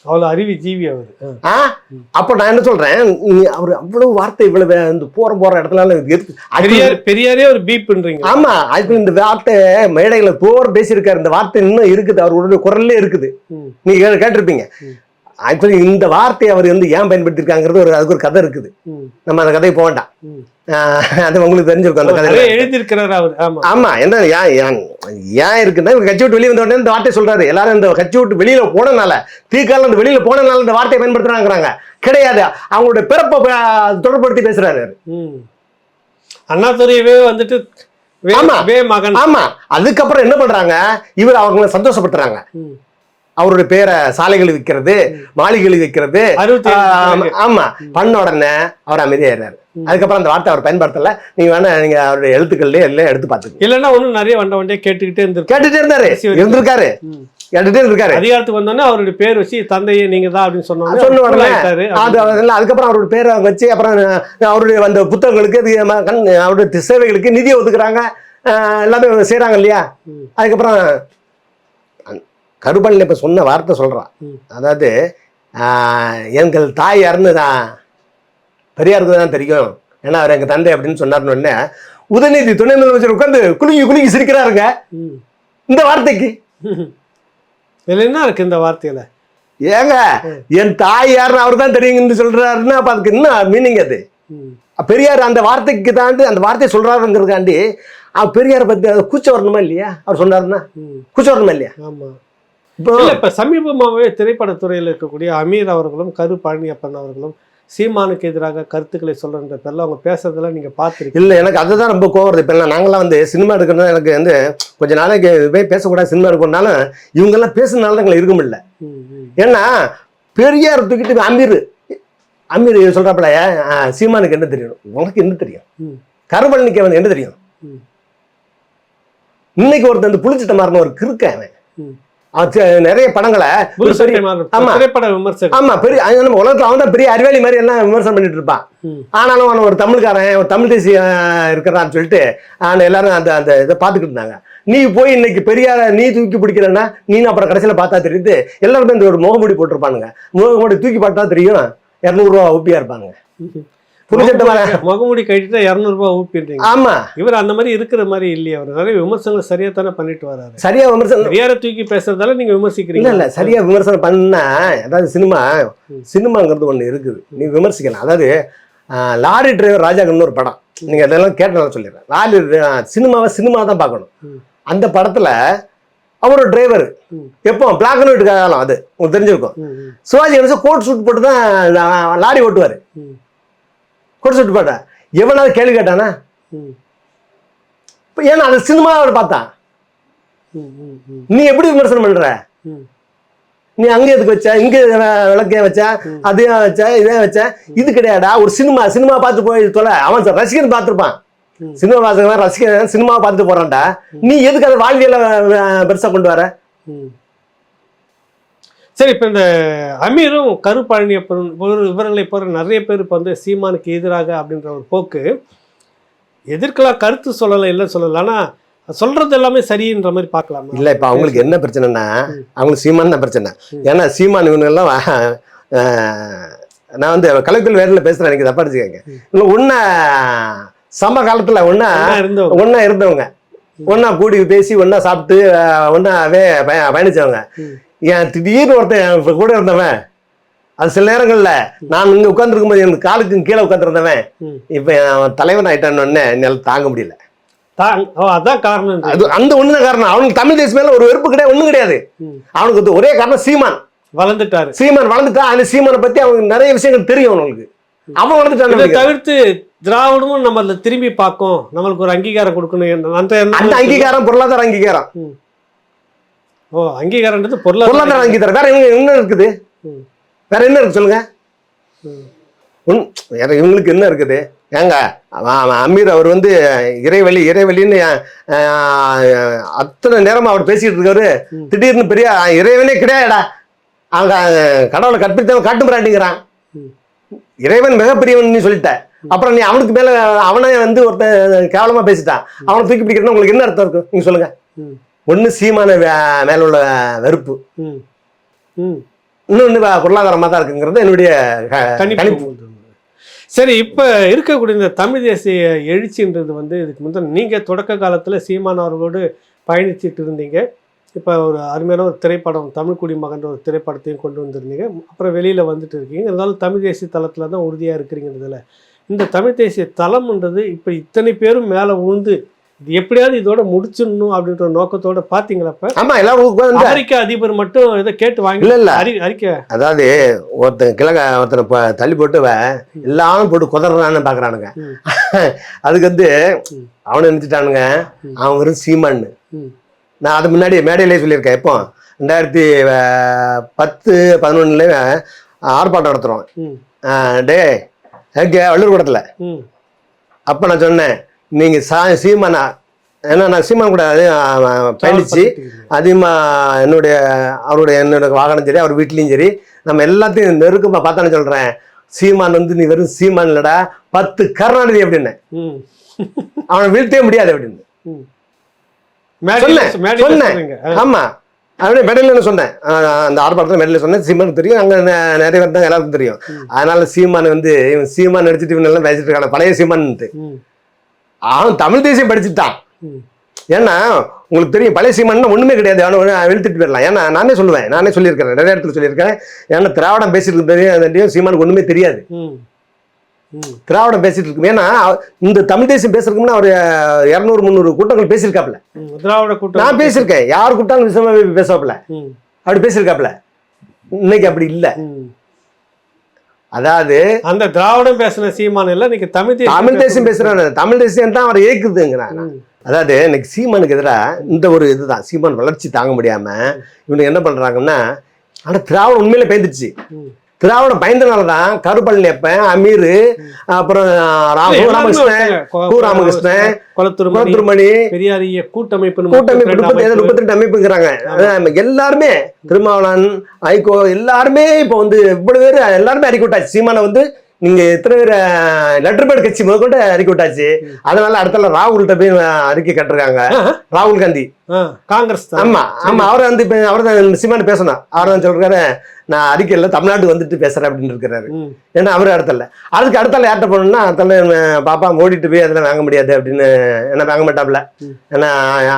அவ்வளோ அறிவி ஜீவி அவர். அப்போ நான் என்ன சொல்றேன், அவர் அவ்வளவு வார்த்தை இவ்வளவு போற இடத்துல பெரியாரே ஒரு பீப்ன்றீங்க. ஆமா, அதுக்கு இந்த வார்த்தை மேடைகளை போர் பேசியிருக்காரு. இந்த வார்த்தை இன்னும் இருக்குது, அவருடைய குரல்லே இருக்குது. நீங்க கேட்டிருப்பீங்க. ஆக்சுவலி இந்த வார்த்தையை அவர் வந்து ஏன் பயன்படுத்திருக்காங்கிறது அதுக்கு ஒரு கதை இருக்குது. நம்ம அந்த கதையை போக வேண்டாம், அது உங்களுக்கு தெரிஞ்சிருக்கும். அந்த கதையை எழுதியிருக்கிறார் அவர். ஆமா, என்ன ஏன் இருக்குன்னா கட்சி விட்டு வெளியே வந்த உடனே இந்த வார்த்தையை சொல்றாரு. எல்லாரும் இந்த கட்சி விட்டு வெளியில போனனால தீக்கால அந்த வெளியில போனனால இந்த வார்த்தையை பயன்படுத்துறாங்கிறாங்க. கிடையாது, அவங்களுடைய பிறப்பை தொடர்படுத்தி பேசுறாரு. அண்ணாதுரையவே வந்துட்டு ஆமா. மகன். ஆமா, அதுக்கப்புறம் என்ன பண்றாங்க, இவர் அவங்கள சந்தோஷப்படுத்துறாங்க. அவருடைய பேரை சாலைகள் விற்கிறது, மாளிகைகள் விற்கிறது. ஆமா, பண்ண உடனே அவர் அமைதியாயிறாரு. அதுக்கப்புறம் அந்த வார்த்தை அவர் பயன்படுத்தல. நீங்க வேணா நீங்க அவருடைய எழுத்துக்கள்லயே எல்லாம் எடுத்து பாத்துக்கோங்க. இல்லன்னா ஒன்னும் நிறைய வண்டியே கேட்டுக்கிட்டே இருந்திருக்காரு. கேட்டுட்டே இருக்காரு. அதிகாரத்துக்கு வந்தோடனே அவருடைய பேர் வச்சு தந்தையே நீங்க தான் அப்படின்னு சொன்ன உடனே அதுக்கப்புறம் அவருடைய பேரை வச்சு அப்புறம் அவருடைய அந்த புத்தகங்களுக்கு அவருடைய சேவைகளுக்கு நிதியை ஒதுக்குறாங்க, எல்லாமே செய்யறாங்க இல்லையா. அதுக்கப்புறம் கருப்பண்ணன் இப்ப சொன்ன வார்த்தை சொல்றான், அதாவது எங்கள் தாய் யாருன்னு தான் பெரியாருக்கு தான் தெரியும், ஏன்னா அவர் எங்க தந்தை அப்படின்னு சொன்னார்னு உடனே உதயநிதி துணை முதலமைச்சர் உட்கார்ந்து குலுங்கி சிரிக்கிறாருங்க இந்த வார்த்தைக்கு. இதுல என்ன இருக்கு இந்த வார்த்தையில? ஏங்க என் தாய் யாருன்னு அவர் தான் தெரியுங்கன்னு சொல்றாருன்னா அப்ப அதுக்கு என்ன மீனிங்? அது பெரியார் அந்த வார்த்தைக்கு தாண்டி அந்த வார்த்தையை சொல்றாருங்கிறதுக்காண்டி பெரியாரை பத்தி கூச்சம் வரணுமா இல்லையா? அவர் சொன்னாருன்னா கூச்சம் வரணுமா இல்லையா? ஆமா. இப்ப சமீபமாகவே திரைப்படத்துறையில் இருக்கக்கூடிய அமீர் அவர்களும் கரு பழனியப்பன் அவர்களும் சீமானுக்கு எதிராக கருத்துக்களை சொல்ற பேர்ல அவங்க பேசுறதெல்லாம் நீங்க பார்த்துருக்கீங்க? இல்ல, எனக்கு அதுதான் ரொம்ப கோவம் வருது. இப்ப நாங்களாம் வந்து சினிமா எடுக்கணும், எனக்கு வந்து கொஞ்ச நாளைக்கு போய் பேசக்கூடாது, சினிமா எடுக்கணும்னாலும் இவங்க எல்லாம் பேசுனால தான் எங்களை இருக்க முடியல. ஏன்னா பெரியார் தூக்கிட்டு அமீர் சொல்றாப்புல சீமானுக்கு என்ன தெரியும், உனக்கு என்ன தெரியும், கருப்பழனிக்கு அவன் என்ன தெரியும்? இன்னைக்கு ஒருத்தர் அந்த புளிச்சிட்ட மாறின ஒரு கிறுக்க அவன் நிறைய படங்களை திரைப்பட விமர்சனம். ஆமா, பெரிய உலகத்துல அவன் தான் பெரிய அறிவாளி மாதிரி எல்லாம் விமர்சனம் பண்ணிட்டு இருப்பான். ஆனாலும் அவன் ஒரு தமிழ்காரன், ஒரு தமிழ் தேசிய இருக்கிறான்னு சொல்லிட்டு எல்லாரும் அந்த அந்த இதை பார்த்துக்கிட்டு இருந்தாங்க. நீ போய் இன்னைக்கு பெரியார நீ தூக்கி பிடிக்கிறன்னா நீ அப்புறம் கடைசியில பார்த்தா தெரியுது எல்லாருமே இந்த ஒரு முகமூடி போட்டிருப்பானுங்க. முகமூடி தூக்கி பார்த்தா தெரியும் 200 ரூபா ஊப்பியா இருப்பாங்க. முகமூடி கட்டிட்டு 200 ரூபாய் ஊப்பிடுறீங்க. ஆமா, இவர் அந்த மாதிரி இருக்கிற மாதிரி இல்லையா? அவர் நிறைய விமர்சனங்கள் சரியா தானே பண்ணிட்டு வராரு. சரியா விமர்சனம் பெரியார தூக்கி பேசுறதால நீங்க விமர்சிக்கிறீங்க? இல்ல, சரியா விமர்சனம் பண்ணா, அதாவது சினிமாங்கிறது ஒண்ணு இருக்குது, நீ விமர்சிக்கலாம். அதாவது லாரி டிரைவர் ராஜாங்கன்னு ஒரு படம், நீங்க அதெல்லாம் கேட்டாலும் சொல்லிடுறேன். லாரி சினிமா தான் பார்க்கணும். அந்த படத்துல அவர் ஒரு டிரைவர், எப்போ பிளாக் அண்ட் ஒயிட் காலம், அது உங்களுக்கு தெரிஞ்சிருக்கும். சிவாஜி கணேசன் கோட் சூட் போட்டு தான் லாரி ஓட்டுவாரு. கோட் சூட் போட்ட எவனாவது கேள்வி கேட்டானா? ஏன்னா அது சினிமாவோட பார்த்தான். நீ எப்படி விமர்சனம் பண்ற? நீ அங்க எதுக்கு வச்ச, இங்க விளக்கே வச்ச, அதையும் வச்ச, இதே வச்ச, இது கிடையாடா. ஒரு சினிமா பார்த்து போய் தொலை, அவன் ரசிகன் பார்த்துருப்பான். சினிமா வாசகன் ரசிகன் சினிமாவை பார்த்துட்டு போறான்டா. நீ எதுக்கு அதை வாழ்வியல பெருசா கொண்டு வர? சரி, இப்போ இந்த அமீரும் கரு பழனியப்பன் இவர்களை போற நிறைய பேர் இப்போ வந்து சீமானுக்கு எதிராக அப்படின்ற ஒரு போக்கு எதிர்க்கலாம், கருத்து சொல்லலை, இல்லை சொல்லலை, ஆனால் சொல்றது எல்லாமே சரின்ற மாதிரி பார்க்கலாம். இல்லை, இப்போ அவங்களுக்கு என்ன பிரச்சனைனா, அவங்களுக்கு சீமான் தான் பிரச்சனை. ஏன்னா சீமான் இவங்க எல்லாம் நான் வந்து கலைக்குள் வேரில் பேசுறேன், எனக்கு தப்பா அடிச்சுக்கங்க. ஒன்னா சம காலத்துல ஒன்னா இருந்தவங்க, ஒன்னா கூடி பேசி ஒன்னா சாப்பிட்டு ஒன்னாவே பயணிச்சவங்க. ஏன் திடீர்னு ஒருத்தன் கூட இருந்தவன், அது சில நேரங்கள்ல நான் இங்க உட்கார்ந்துருக்கும் போது எனக்கு காலுக்கு கீழே உட்காந்துருந்தவன் இப்ப அவன் தலைவன் ஆயிட்டான்னு என்னால தாங்க முடியல. அதான் காரணம், அது அந்த ஒண்ணுதான் காரணம். அவனுக்கு தமிழ் தேசம் மேல ஒரு வெறுப்பு கிடையாது, ஒண்ணும் கிடையாது. அவனுக்கு ஒரே காரணம் சீமான் வளர்ந்துட்டாரு. சீமான் வளர்ந்துட்டா, அந்த சீமானை பத்தி அவனுக்கு நிறைய விஷயங்கள் தெரியும். அவனுக்கு அவன் வளர்ந்துட்டான். தவிர்த்து திராவிடமும் நம்ம திரும்பி பார்க்கும், நம்மளுக்கு ஒரு அங்கீகாரம் கொடுக்கணும். அந்த அங்கீகாரம் பொருளாதார அங்கீகாரம். அங்கீகாரம்ன்றது பொருளாதார அங்கீகாரம். வேற என்ன இருக்குது? வேற என்ன இருக்கு சொல்லுங்க? வேற இவங்களுக்கு என்ன இருக்குது? ஏங்க அமீர் அவர் வந்து இறைவழின்னு அத்தனை நேரம் அவர் பேசிட்டு இருக்காரு. திடீர்னு பெரிய இறைவனே கிடையாடா, அவங்க கடவுளை கற்பித்தவன் காட்டு பிராட்டிங்கிறான். இறைவன் மிகப்பெரியவன் நீ சொல்லிட்ட, அப்புறம் நீ அவனுக்கு மேல அவனை வந்து ஒருத்தன் கேவலமா பேசிட்டான், அவனை தூக்கி பிடிக்கிறதுனா உங்களுக்கு என்ன அர்த்தம் இருக்கு? நீங்க சொல்லுங்க. ஒண்ணு சீமான மேல உள்ள வெறுப்பு, இன்னொன்னு பொருளாதாரமா தான் இருக்குங்கிறது என்னுடைய கணிப்பு. சரி, இப்ப இருக்கக்கூடிய இந்த தமிழ் தேசிய எழுச்சின்றது வந்து இதுக்கு முந்தைய நீங்க தொடக்க காலத்துல சீமான் அவர்களோடு பயணிச்சுட்டு இருந்தீங்க. இப்போ ஒரு அருமையான ஒரு திரைப்படம் தமிழ் குடிமகன்ற ஒரு திரைப்படத்தையும் கொண்டு வந்திருந்தீங்க. அப்புறம் வெளியில் வந்துட்டு இருக்கீங்க. இருந்தாலும் தமிழ் தேசிய தளத்தில் தான் உறுதியாக இருக்கிறீங்கிறதுல இந்த தமிழ் தேசிய தளம்ன்றது இப்போ இத்தனை பேரும் மேலே உழுந்து இது எப்படியாவது இதோட முடிச்சிடணும் அப்படின்ற நோக்கத்தோட பாத்தீங்களா? ஆமா, எல்லாரும் அமெரிக்க அதிபர் மட்டும் இதை கேட்டு வாங்கி இல்ல அறிக்கை. அதாவது ஒருத்தனை தள்ளி போட்டு எல்லாரும் போட்டு குதறான்னு பாக்குறானுங்க. அதுக்கு அவனை நினைச்சிட்டானுங்க அவங்க சீமான்னு. நான் அது முன்னாடி மேடையிலே சொல்லியிருக்கேன். எப்போ 2010-11 ஆர்ப்பாட்டம் நடத்துறோம் வள்ளூர் கூடத்துல. அப்ப நான் சொன்னேன், நீங்க சீமானா, ஏன்னா நான் சீமான் கூட பயணிச்சு அதிகமா என்னோட வாகனம் சரி, அவர் வீட்லயும் சரி, நம்ம எல்லாத்தையும் நெருக்கமா பார்த்தானு சொல்றேன். சீமான் நீ வெறும் சீமான் இல்லடா, 10 கருணாநிதி அப்படின்னு, அவனை வீழ்த்தவே முடியாது அப்படின்னு சொன்னேன். ஆமா, அப்படியே மெடலில் சொன்னேன். அந்த ஆர்ப்பாட்டத்தில் மெடலில் சொன்னேன். சீமான் தெரியும், அங்கே நிறைய பேர் தான் எல்லாருக்கும் தெரியும். அதனால சீமான் இவன் சீமான் அடிச்சுட்டு இவன் எல்லாம் பேசிட்டு இருக்கான பழைய சீமான்ட்டு. அவன் தமிழ் தேசியம் படிச்சுட்டான். ஏன்னா உங்களுக்கு தெரியும், பழைய சீமான் ஒண்ணுமே கிடையாது, அவனை வெளுத்துட்டு போயிடலாம். ஏன்னா நானே சொல்லியிருக்கிறேன், நிறைய இடத்துல சொல்லியிருக்கேன். ஏன்னா திராவிடம் பேசிட்டு தெரியும், சீமானுக்கு ஒண்ணுமே தெரியாது. திராவிடம் பேசிட்டு இருக்கு. ஏன்னா இந்த தமிழ் தேசியம் பேசுறதுக்குன்னா ஒரு 200-300 கூட்டங்கள் பேசியிருக்காப்ல. திராவிட கூட்டம் நான் பேசியிருக்கேன். யார் கூட்டாலும் விஷயமா பேசுவாப்ல, அப்படி பேசியிருக்காப்ல. இன்னைக்கு அப்படி இல்ல. அதாவது அந்த திராவிடம் பேசுன சீமான் இல்ல, இன்னைக்கு தமிழ் தேசியம் பேசுறாங்க. தமிழ் தேசியம் தான் அவரை ஏக்குதுங்கிறாங்க. அதாவது இன்னைக்கு சீமானுக்கு எதிராக இந்த ஒரு இதுதான், சீமான் வளர்ச்சி தாங்க முடியாம இவனுக்கு என்ன பண்றாங்கன்னா, ஆனா திராவிடம் உண்மையில பயந்துச்சு. திராவிடம் பயந்தனாலதான் கருப்பழனியப்பன், அமீர், அப்புறம் ராமகிருஷ்ணன், குளத்துருமணி, பெரியாரிய கூட்டமைப்பு 32 அமைப்புங்கிறாங்க. எல்லாருமே, திருமாவளவன், ஐகோ, எல்லாருமே இப்ப இவ்வளவு பேரு எல்லாருமே அறிக்கை விட்டாச்சு. சீமானை நீங்க எத்தனை பேர் லெட்டர் பேட் கட்சி முதற்கொண்டு அறிக்கை விட்டாச்சு. அதனால அடுத்த ராகுல்கிட்ட போய் அறிக்கை கட்டுறாங்க. ராகுல் காந்தி காங்கிரஸ். ஆமா ஆமா, அவர் தான் சீமானு பேசணும். அவர் தான் சொல்றாரு, நான் அறிக்கையில தமிழ்நாட்டுக்கு வந்துட்டு பேசுறேன் அப்படின்னு இருக்கிறாரு. ஏன்னா அவரு அடுத்தல அதுக்கு அடுத்தால யார்கிட்ட போனோம்னா, அடுத்தால பாப்பா ஓடிட்டு போய் அதெல்லாம் வாங்க முடியாது அப்படின்னு, என்ன வாங்க மாட்டாப்ல. ஏன்னா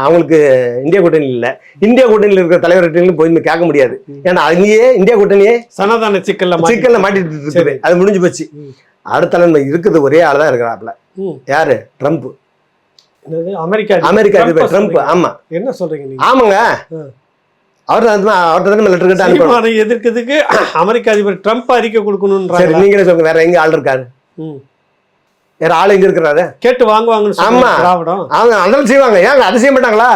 அவங்களுக்கு இந்தியா கூட்டணி இல்லை. இந்தியா கூட்டணியில் இருக்கிற தலைவர்கிட்ட போய் கேட்க முடியாது. ஏன்னா அங்கேயே இந்தியா கூட்டணியே சனாதன சிக்கல்ல மாட்டிட்டு இருக்குது. அது முடிஞ்சு போச்சு. அடுத்தால இருக்குது ஒரே ஆள் தான் இருக்கிறாப்ல. யாரு? ட்ரம்ப். அமெரிக்கா அதிபர் ட்ரம்ப். ஆமா, என்ன சொல்றீங்க? ஆமாங்க, எதிர்க்கிறதுக்கு அமெரிக்க அதிபர் ட்ரம்ப் அறிக்கை கொடுக்கணும். நீங்களே சொல்லுங்க, வேற எங்க ஆள் இருக்காரு? வேற ஆள் எங்க இருக்கிறாரு? கேட்டு வாங்குவாங்க. ஆமா, அவங்க அதெல்லாம் செய்வாங்க. ஏங்க அதை செய்ய மாட்டாங்களா?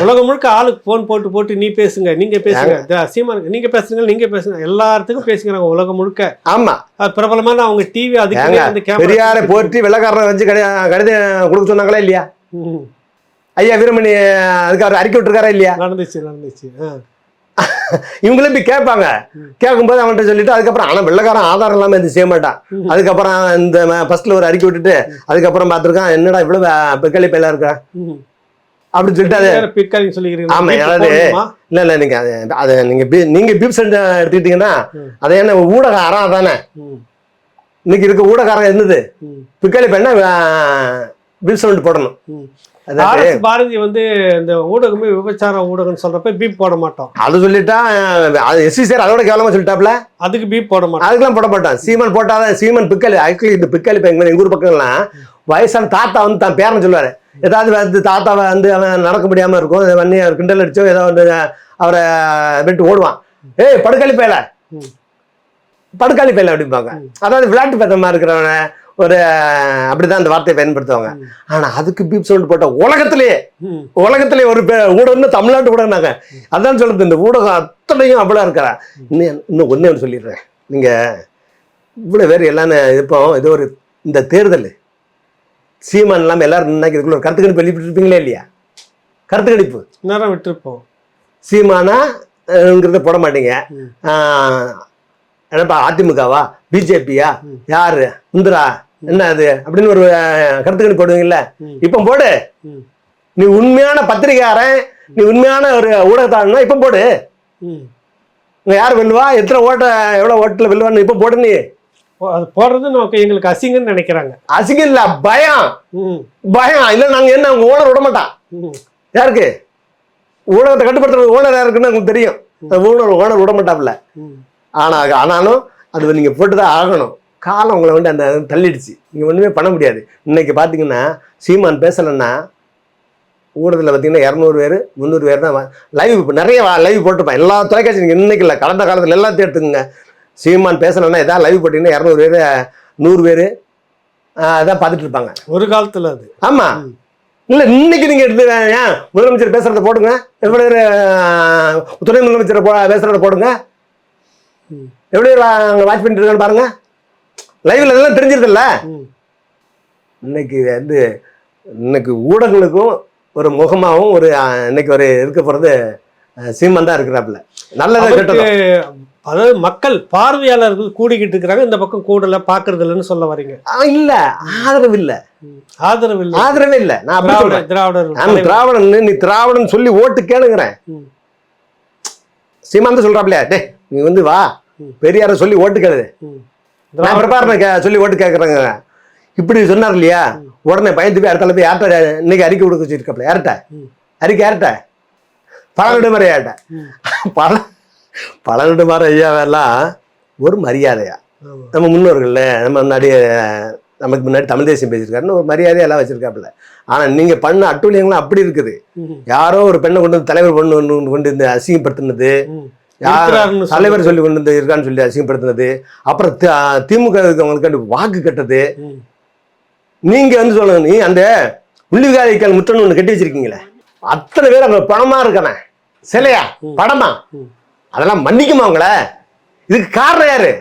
உலகம் முழுக்க ஆளுக்கு போன் போட்டு நீ பேசுங்க, நீங்க பேசுங்க, சீமானுக்கு நீங்க பேசுங்க, எல்லாத்துக்கும் பேசுங்கிறாங்க உலகம் முழுக்க. ஆமா, பிரபலமான அவங்க டிவி அதுக்கு பெரியாரை போற்றி வெள்ளக்காரனை வச்சு கடிதம் கொடுக்க சொன்னாங்களா இல்லையா? ஐயா வீரமணி அதுக்கு அவர் அறிக்கை விட்டுருக்காரா இல்லையா? நடந்துச்சு. இவங்களும் போய் கேட்பாங்க. கேட்கும்போது அவன்கிட்ட சொல்லிட்டு அதுக்கப்புறம், ஆனா வெள்ளக்காரன் ஆதாரம் இல்லாம இது செய்ய மாட்டான். அதுக்கப்புறம் இந்த ஃபர்ஸ்ட்ல ஒரு அறிக்கை விட்டுட்டு அதுக்கப்புறம் பார்த்துருக்கான், என்னடா இவ்வளவு பிற்காலி பயிலா இருக்கா அப்படின்னு சொல்லிட்டு. ஆமா, அதாவது இல்ல நீங்க அதை நீங்க பீப் சென்ட் எடுத்துக்கிட்டீங்கன்னா, அதை என்ன ஊடக அறம் தானே இன்னைக்கு இருக்க ஊடகாரம் இருந்தது. பிற்காலி பையனா பீப் சென்ட் போடணும். பாரதி இந்த ஊடகமே விபச்சார ஊடகம் சொல்றப்ப பீப் போட மாட்டோம். அது சொல்லிட்டா எஸ்சி சார் அதோட கேவலமா சொல்லிட்டாப்ல. அதுக்கு பீப் போட மாட்டோம். அதுக்கெல்லாம் போட மாட்டான். சீமான் போட்டாதான். சீமான் பிற்காலி ஆக்சுவலி இந்த பிற்காலி பையன் எங்க ஊர் பக்கம்லாம் வயசான தாத்தா தான் பேரன்னு சொல்லுவாரு. ஏதாவது தாத்தாவை அவன் நடக்க முடியாம இருக்கும், வண்ணி அவர் கிண்டல் அடிச்சோ ஏதோ அவரை விட்டு ஓடுவான். ஏய் படுக்காளி பையல அப்படிம்பாங்க. அதாவது விளையாட்டு பேத்தமா இருக்கிறவன ஒரு அப்படிதான் அந்த வார்த்தையை பயன்படுத்துவாங்க. ஆனா அதுக்கு பீப் சவுண்ட் போட்ட உலகத்திலேயே ஒரு ஊடகம் தமிழ்நாட்டு ஊடகம்னாங்க. அதான் சொல்றது, இந்த ஊடகம் அத்தனையும் அவ்வளோ இருக்கிறா. இன்னும் ஒன்னே ஒன்று சொல்லிடுறேன். நீங்க இவ்வளவு பேர் எல்லாம் இப்போ இது ஒரு இந்த தேர்தல் சீமான் இல்லாம எல்லாரும் இதுக்குள்ள ஒரு கருத்து கணிப்பு வெளியிட்டிருப்பீங்களே இல்லையா? கருத்து கணிப்பு நேரம் விட்டுருப்போம். சீமானாங்கிறத போட மாட்டீங்க. என்னப்பா அதிமுகவா பிஜேபியா யாரு இந்திரா என்ன அது அப்படின்னு ஒரு கருத்து கணிப்பு போடுவீங்கல்ல. இப்ப போடு, நீ உண்மையான பத்திரிகையாரன், நீ உண்மையான ஒரு ஊடகத்தாளனா இப்ப போடு. யார் வெல்லுவா, எத்தனை ஓட்ட, எவ்வளவு ஓட்டுல வெல்லுவான்னு இப்ப போடு. நீ அது போடுறது நமக்கு எங்களுக்கு அசிங்கன்னு நினைக்கிறாங்க. அசிங்கம் இல்ல, பயம். இல்ல நாங்க என்ன உங்க ஓனர் விட மாட்டான். யாருக்கு ஊடகத்தை கட்டுப்படுத்துறது ஓனர் யாருக்குன்னு உங்களுக்கு தெரியும். ஓனர் விட மாட்டாப்ல. ஆனாலும் அது நீங்க போட்டுதான் ஆகணும். காலம் உங்களை அந்த தள்ளிடுச்சு. நீங்க ஒண்ணுமே பண்ண முடியாது. இன்னைக்கு பாத்தீங்கன்னா சீமான் பேசலைன்னா ஊடகத்தில் பார்த்தீங்கன்னா 200 பேர் 300 பேர் தான் லைவ் இப்போ நிறைய லைவ் போட்டுருப்பான். எல்லா தொலைக்காட்சி நீங்கள் இன்னைக்கு இல்லை, கடந்த காலத்தில் எல்லாத்தையும் எடுத்துக்கோங்க. சீமான் பேசலைன்னா எதாவது லைவ் போட்டிங்கன்னா 200 பேர் 100 பேர் அதான் பார்த்துட்டு இருப்பாங்க ஒரு காலத்தில். அது ஆமாம். இல்லை இன்னைக்கு நீங்கள் எடுத்து ஏன் முதலமைச்சர் பேசுகிறத போடுங்க, எப்படி துணை முதலமைச்சரை பேசுகிறத போடுங்க, எப்படி அங்கே வாட்ச் பண்ணிட்டு இருக்கான்னு பாருங்க. லைவ்ல எல்லாம் தெரிஞ்சிருதில்ல. இன்னைக்கு வந்து இன்னைக்கு ஊடகங்களுக்கும் ஒரு முகமாகவும் ஒரு இன்னைக்கு ஒரு இருக்க போகிறது சீமான் தான் இருக்கிறாப்புல. நல்லதாக கெட்டது. அதாவது மக்கள் பார்வையாளர்கள் கூடிக்கிட்டு இருக்கிறாங்க, இந்த பக்கம் கூடல பாக்குறது இல்லைன்னு சொல்ல வரீங்க. இல்ல, ஆதரவு இல்ல, ஆதரவே இல்ல. நான் அப்படி சொல்றேன். திராவிடன் நீ திராவிடன் சொல்லி ஓட்டு கேளுங்கிறேன். சீமான் தான் சொல்றாப்லையா, டே நீ வந்து வா பெரியார சொல்லி ஓட்டு கேளு, நான் பிரபாரனை சொல்லி ஓட்டு கேட்கறேங்க இப்படி சொன்னார் இல்லையா. உடனே பயந்து போய் அடுத்தால போய் யார்கிட்ட இன்னைக்கு அறிக்கை கொடுக்க வச்சிருக்காப்ல. யார்கிட்ட அறிக்கை? யார்கிட்ட? பழனிடுமாறு ஐயாட்ட. பழனிடுமாறு ஐயாவெல்லாம் ஒரு மரியாதையா நம்ம முன்னோர்கள்ல நம்ம முன்னாடி நமக்கு முன்னாடி தமிழ் தேசியம் பேசியிருக்காருன்னு ஒரு மரியாதையெல்லாம் வச்சிருக்காப்புல. ஆனா நீங்க பண்ண அட்டூழியங்களும் அப்படி இருக்குது. யாரோ ஒரு பெண்ணை கொண்டு வந்து தலைவர் கொண்டு வந்து அசிங்கப்படுத்தினது, தலைவர் சொல்லி கொண்டு வந்து இருக்கான்னு சொல்லி அசிங்கப்படுத்தினது, அப்புறம் திமுக அவங்களுக்கு வாக்கு கட்டது. நீங்க வந்து சொல்லணும், நீ அந்த உள்ளிகாரிக்கால் முற்றன்னு ஒண்ணு கட்டி வச்சிருக்கீங்களே, அத்தனை பேர் அங்க பணமா இருக்கானே, சிலையா படமா, அதெல்லாம் மன்னிக்குமா அவங்கள? இதுக்கு காரணம் யாரு?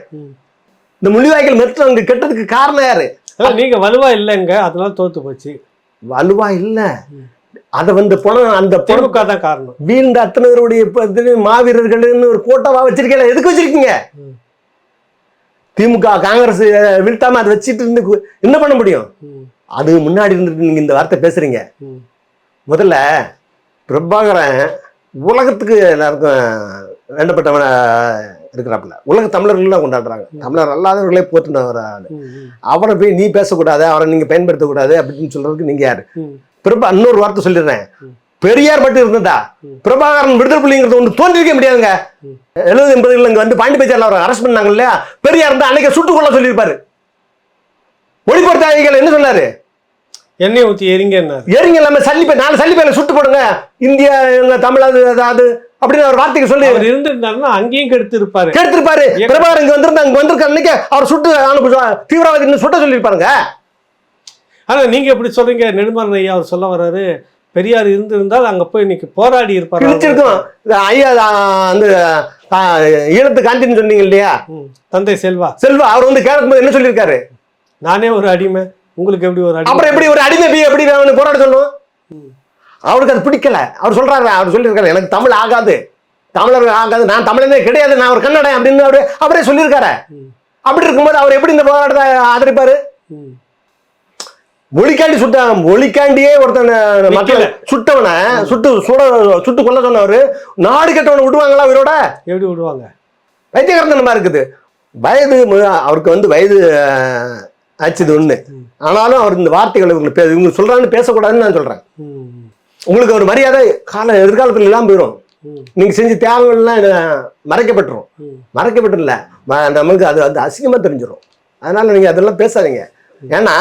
இந்த முள்ளிவாய்க்கால் மெட்ரோ அங்க கெட்டதுக்கு காரணம் யாரு? நீங்க வலுவா இல்லைங்க, அதனால தோத்து போச்சு. வலுவா இல்ல, அத வந்து பணம் அந்த திமுக தான் காரணம். வீழ்ந்த அத்தனை பேருடைய மாவீரர்கள்னு ஒரு போட்டோவா வச்சிருக்கீங்க. எதுக்கு வச்சிருக்கீங்க? திமுக காங்கிரஸ் வீழ்த்தாம அதை வச்சுட்டு இருந்து என்ன பண்ண முடியும்? அது முன்னாடி இருந்துட்டு நீங்க இந்த வார்த்தை பேசுறீங்க. முதல்ல பிரபாகரன் உலகத்துக்கு எல்லாருக்கும் வேண்டப்பட்டவன இருக்கிறாப்புல. உலக தமிழர்கள்லாம் கொண்டாடுறாங்க. தமிழர் அல்லாதவர்களே போட்டுன ஒரு ஆளு. அவரை போய் நீ பேசக்கூடாது, அவரை நீங்க பயன்படுத்தக்கூடாது அப்படின்னு சொல்றதுக்கு நீங்க யாரு? இன்னொரு வார்த்தை சொல்லிடுறேன், பெரியார் மட்டும் இருந்ததா பிரபாகரன் விடுதலை புள்ளிங்கிறது ஒன்று தோன்றிருக்க முடியாதுங்க. 70-80 இங்க வந்து பாண்டி பேச்சாரில் அவர் அரெஸ்ட் பண்ணாங்க இல்லையா, பெரியார் இருந்தா அன்னைக்கு சுட்டுக்கொள்ள சொல்லியிருப்பாரு. ஒளிபரத்தாளிகள் என்ன சொன்னாரு? எண்ணெய் ஊற்றி எரிங்க இல்லாம சல்லிப்பை 4 சல்லிப்பையில சுட்டு போடுங்க, இந்தியா தமிழ் அது அப்படின்னு ஒரு வார்த்தைக்கு சொல்லி இருந்திருந்தாருன்னா அங்கேயும் கெடுத்திருப்பாரு. பிரபாகரன் இங்க வந்திருந்தா அங்க வந்திருக்க அன்னைக்கு அவர் சுட்டு தீவிரவாதி சுட்ட சொல்லியிருப்பாருங்க. ஆனா நீங்க எப்படி சொல்றீங்க? நெடுமாறன் ஐயா அவர் சொல்ல வர்றாரு, பெரியார் இருந்திருந்தால் அங்க போய் இன்னைக்கு போராடி இருப்பாரு. ஐயா அந்த ஈழத்து காந்தின்னு சொன்னீங்க இல்லையா, தந்தை செல்வா அவர் வந்து கேட்கும்போது என்ன சொல்லியிருக்காரு? நானே ஒரு அடிமை, உங்களுக்கு எப்படி ஒரு அடிமை? அப்புறம் எப்படி ஒரு அடிமை எப்படி போராட சொல்லுவோம்? அவருக்கு அது பிடிக்கல. அவர் சொல்றாரு, அவர் சொல்லியிருக்காரு, எனக்கு தமிழ் ஆகாது, தமிழர் ஆகாது, நான் தமிழனே கிடையாது, நான் ஒரு கன்னடன் அப்படின்னு அவரே சொல்லியிருக்காரு. அப்படி இருக்கும்போது அவர் எப்படி இந்த போராட்டத்தை ஆதரிப்பாரு? மொழிக்காண்டி மொழிக்காண்டியே ஒருத்தன் மக்கள் சுட்டவனை சுட்டு கொல்ல சொன்னவரு நாடு கெட்டவனை விடுவாங்களா? உயிரோட எப்படி விடுவாங்க? வைத்தியகரந்தனமா இருக்குது. வயது அவருக்கு வந்து வயது ஆச்சுது ஒண்ணு. ஆனாலும் அவர் இந்த வார்த்தைகளை இவங்க சொல்றான்னு பேசக்கூடாதுன்னு நான் சொல்றேன். உங்களுக்கு ஒரு மரியாதை எதிர்காலத்துல இல்லாம போயிடும். நீங்க செஞ்ச தியாகங்கள்லாம் மறைக்கப்பட்டுல நம்மளுக்கு அது வந்து அசிங்கமா தெரிஞ்சிடும். அதனால நீங்க அதெல்லாம் பேசாதீங்க. ஏன்னா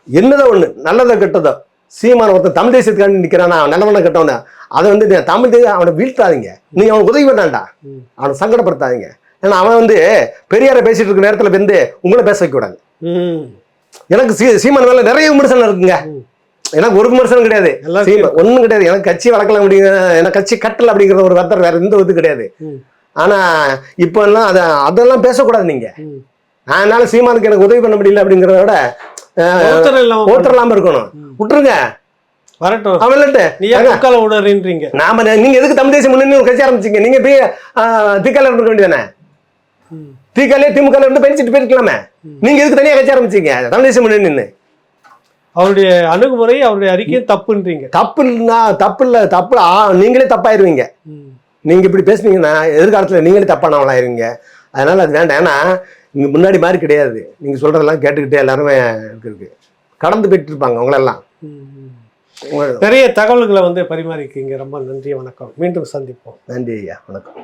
என்னதான் ஒண்ணு நல்லதோ கெட்டதோ, சீமான ஒருத்தன் தமிழ் தேசியத்துக்காண்டி நிக்கிறானா, நல்லவன கெட்டவன, அதை வந்து தமிழ் தேசியம் அவனை வீழ்த்தாதீங்க. நீங்க அவனுக்கு உதவி பண்ணாண்டா, அவனை சங்கடப்படுத்தாதீங்க. ஏன்னா அவன் வந்து பெரியார பேசிட்டு இருக்க நேரத்துல வந்து உங்களை பேச வைக்க கூடாது. எனக்கு சீமான் மேல நிறைய விமர்சனம் இருக்குங்க. எனக்கு ஒரு விமர்சனம் கிடையாது, ஒண்ணும் கிடையாது. எனக்கு கட்சி வளர்க்கலாம் அப்படிங்கிற, எனக்கு கட்சி கட்டல அப்படிங்கிற ஒரு வார்த்தை வேற எந்த இது கிடையாது. ஆனா இப்ப எல்லாம் அதெல்லாம் பேசக்கூடாது. நீங்க அதனால சீமானுக்கு எனக்கு உதவி பண்ண முடியல அப்படிங்கிறத விட ஓட்டர்லாம இருக்கணும். விட்டுருங்க வரட்டும். நீங்க எதுக்கு தமிழ் தேசிய முன்னணி ஒரு கட்சி ஆரம்பிச்சீங்க? நீங்க போய் திகால இருக்க வேண்டியதானே? திகாலே திமுக இருந்து பெஞ்சிட்டு போயிருக்கலாமே. நீங்க எதுக்கு தனியா கட்சி ஆரம்பிச்சீங்க தமிழ் தேசிய முன்னணி? அவருடைய அணுகுமுறை, அவருடைய அறிக்கையும் தப்புன்றீங்க. தப்பு இல்ல, தப்பு நீங்களே தப்பாயிருவீங்க. நீங்க இப்படி பேசுனீங்கன்னா எதிர்காலத்துல நீங்களே தப்பானவங்களா ஆயிருவீங்க. அதனால அது வேண்டாம். ஏன்னா இங்க முன்னாடி மாதிரி கிடையாது. நீங்க சொல்றதெல்லாம் கேட்டுக்கிட்டே எல்லாருமே இருக்கு கடந்து போயிட்டு இருப்பாங்க. அவங்களெல்லாம் நிறைய தகவல்களை வந்து பரிமாறிக்கீங்க. ரொம்ப நன்றி, வணக்கம். மீண்டும் சந்திப்போம். நன்றி ஐயா, வணக்கம்.